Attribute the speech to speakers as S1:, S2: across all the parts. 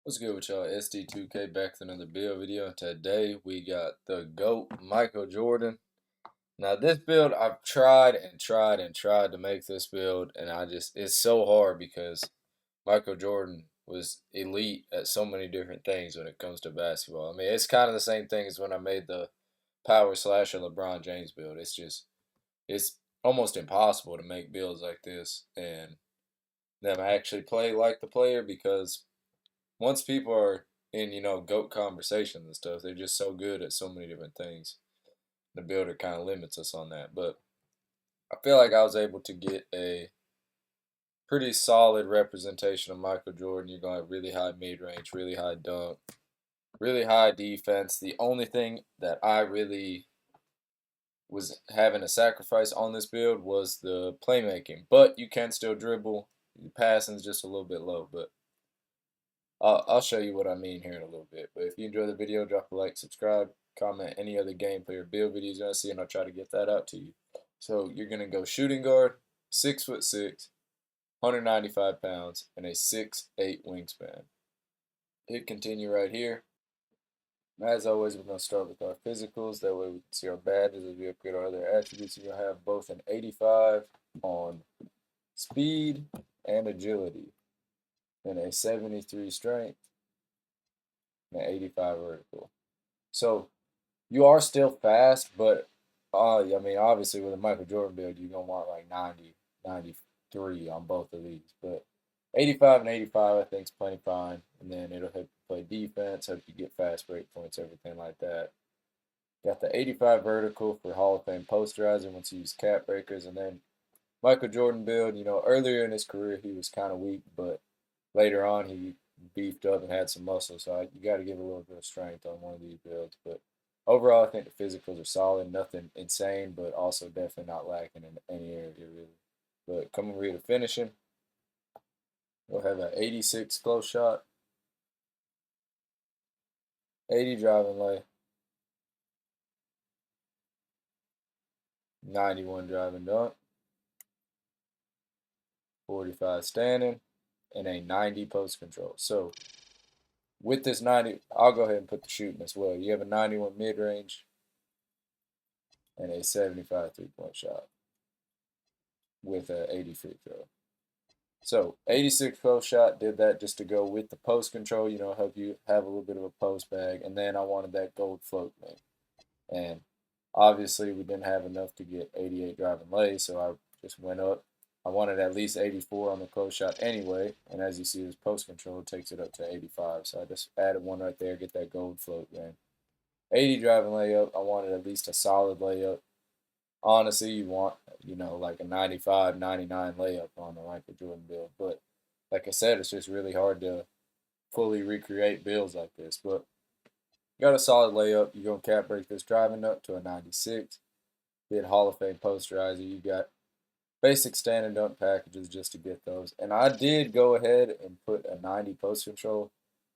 S1: What's good with y'all? SD2K back with another build video. Today we got the GOAT Michael Jordan. Now this build I've tried and tried and tried to make this build, and it's so hard because Michael Jordan was elite at so many different things when it comes to basketball. I mean, it's kind of the same thing as when I made the Power Slasher LeBron James build. It's almost impossible to make builds like this and them actually play like the player because once people are in, GOAT conversations and stuff, they're just so good at so many different things. The builder kind of limits us on that. But I feel like I was able to get a pretty solid representation of Michael Jordan. You're going to have really high mid range, really high dunk, really high defense. The only thing that I really was having to sacrifice on this build was the playmaking. But you can still dribble. The passing's just a little bit low, but I'll show you what I mean here in a little bit. But if you enjoy the video, drop a like, subscribe, comment any other gameplay or build videos you want to see, and I'll try to get that out to you. So you're going to go shooting guard, 6'6", 195 pounds, and a 6'8" wingspan. Hit continue right here. As always, we're going to start with our physicals. That way we can see our badges as we upgrade our other attributes. You're going to have both an 85 on speed and agility, and a 73 strength, and an 85 vertical. So you are still fast, but I mean, obviously with a Michael Jordan build, you're gonna want like 90, 93 on both of these. But 85 and 85, I think is plenty fine. And then it'll help you play defense, help you get fast break points, everything like that. Got the 85 vertical for Hall of Fame posterizer once you use cap breakers, and then Michael Jordan build. Earlier in his career he was kind of weak, but later on he beefed up and had some muscle. So you got to give a little bit of strength on one of these builds. But overall, I think the physicals are solid. Nothing insane, but also definitely not lacking in any area really. But coming over here to finishing, we'll have an 86 close shot, 80 driving lay, 91 driving dunk, 45 standing, and a 90 post control. So with this 90, I'll go ahead and put the shooting as well. You have a 91 mid range and a 75 3-point shot with a 80 free throw. So 86 post shot, did that just to go with the post control, help you have a little bit of a post bag. And then I wanted that gold float thing. And obviously we didn't have enough to get 88 driving lay, so I just went up. I wanted at least 84 on the close shot anyway. And as you see, this post control takes it up to 85. So I just added one right there, get that gold float thing. 80 driving layup, I wanted at least a solid layup. Honestly, you want, like a 95, 99 layup on the Michael Jordan build. But like I said, it's just really hard to fully recreate builds like this. But you got a solid layup. You're going to cap break this driving up to a 96. Did Hall of Fame posterizer. You got basic standing dunk packages just to get those. And I did go ahead and put a 90 post control,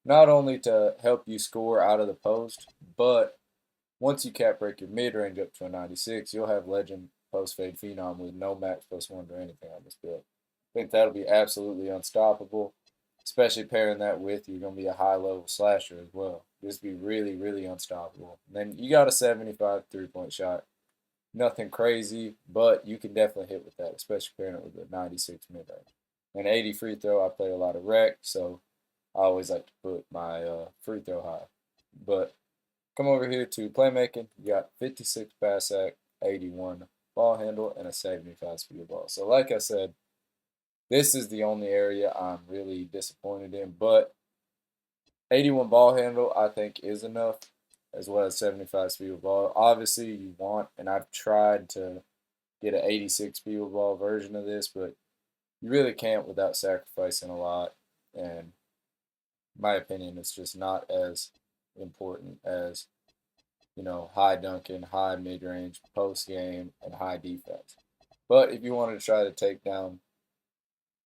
S1: not only to help you score out of the post, but once you cap break your mid range up to a 96, you'll have legend post fade phenom with no max +1 or anything on this build. I think that'll be absolutely unstoppable, especially pairing that with you're going to be a high level slasher as well. Just be really, really unstoppable. And then you got a 75 3-point shot. Nothing crazy, but you can definitely hit with that, especially pairing it with a 96 mid range. And 80 free throw, I play a lot of rec, so I always like to put my free throw high. But come over here to playmaking. You got 56 pass act, 81 ball handle, and a 75 speed of ball. So like I said, this is the only area I'm really disappointed in. But 81 ball handle, I think, is enough, as well as 75 speed of ball. Obviously, you want, and I've tried to get an 86 speed of ball version of this, but you really can't without sacrificing a lot. And in my opinion, it's just not as important as high dunking, high mid range, post game, and high defense. But if you wanted to try to take down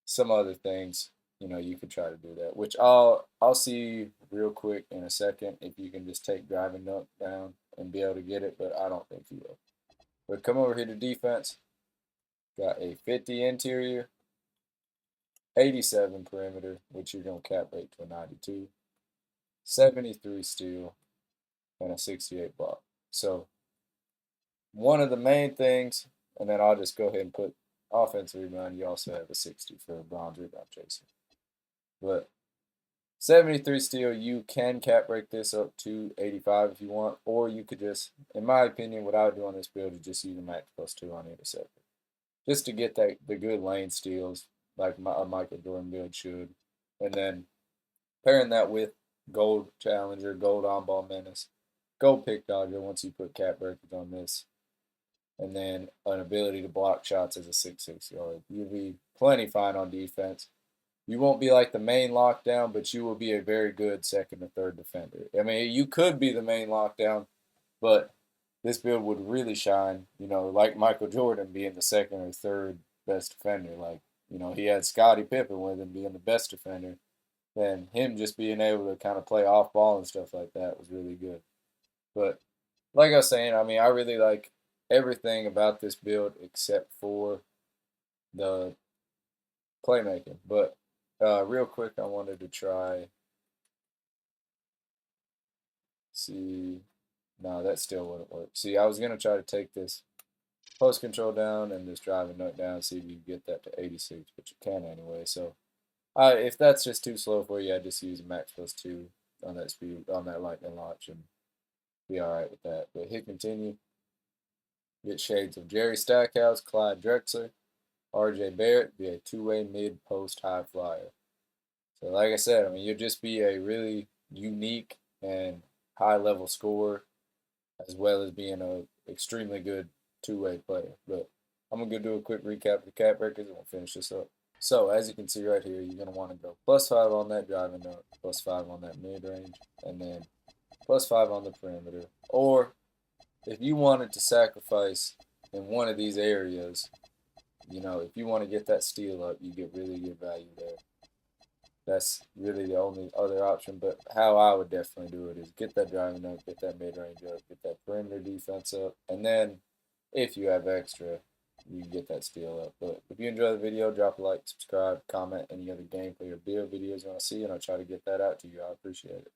S1: some other things, you could try to do that. Which I'll see real quick in a second if you can just take driving dunk down and be able to get it, but I don't think you will. But come over here to defense. Got a 50 interior, 87 perimeter, which you're gonna cap rate to a 92. 73 steal, and a 68 block. So one of the main things, and then I'll just go ahead and put offensive rebound. You also have a 60 for a bronze rebound chaser. But 73 steal, you can cap break this up to 85 if you want, or you could just, in my opinion, what I would do on this build is just use a max +2 on either sector, just to get the good lane steals like a Michael Jordan build should, and then pairing that with gold challenger, gold on ball menace, gold pick dodger once you put cap breakers on this, and then an ability to block shots as a 6'6" guard. You'll be plenty fine on defense. You won't be like the main lockdown, but you will be a very good second or third defender. I mean, you could be the main lockdown, but this build would really shine, like Michael Jordan being the second or third best defender. Like, he had Scottie Pippen with him being the best defender. Then him just being able to kind of play off ball and stuff like that was really good. But like I was saying, I mean, I really like everything about this build except for the playmaking. But real quick, I wanted to try. See, no, that still wouldn't work. See, I was gonna try to take this post control down and this driving nut down, see if you can get that to 86, but you can anyway. So, if that's just too slow for you, I just use max +2 on that speed on that lightning launch and be all right with that. But hit continue. Get shades of Jerry Stackhouse, Clyde Drexler, R.J. Barrett, be a two-way mid-post high flyer. So like I said, I mean, you'll just be a really unique and high-level scorer as well as being a extremely good two-way player. But I'm going to go do a quick recap of the cap breakers and we'll finish this up. So as you can see right here, you're going to want to go +5 on that driving note, +5 on that mid-range, and then +5 on the perimeter. Or if you wanted to sacrifice in one of these areas, if you want to get that steal up, you get really good value there. That's really the only other option. But how I would definitely do it is get that driving up, get that mid-range up, get that perimeter defense up, and then if you have extra, you can get that steal up. But if you enjoy the video, drop a like, subscribe, comment any other gameplay or build videos you want to see, and I'll try to get that out to you. I appreciate it.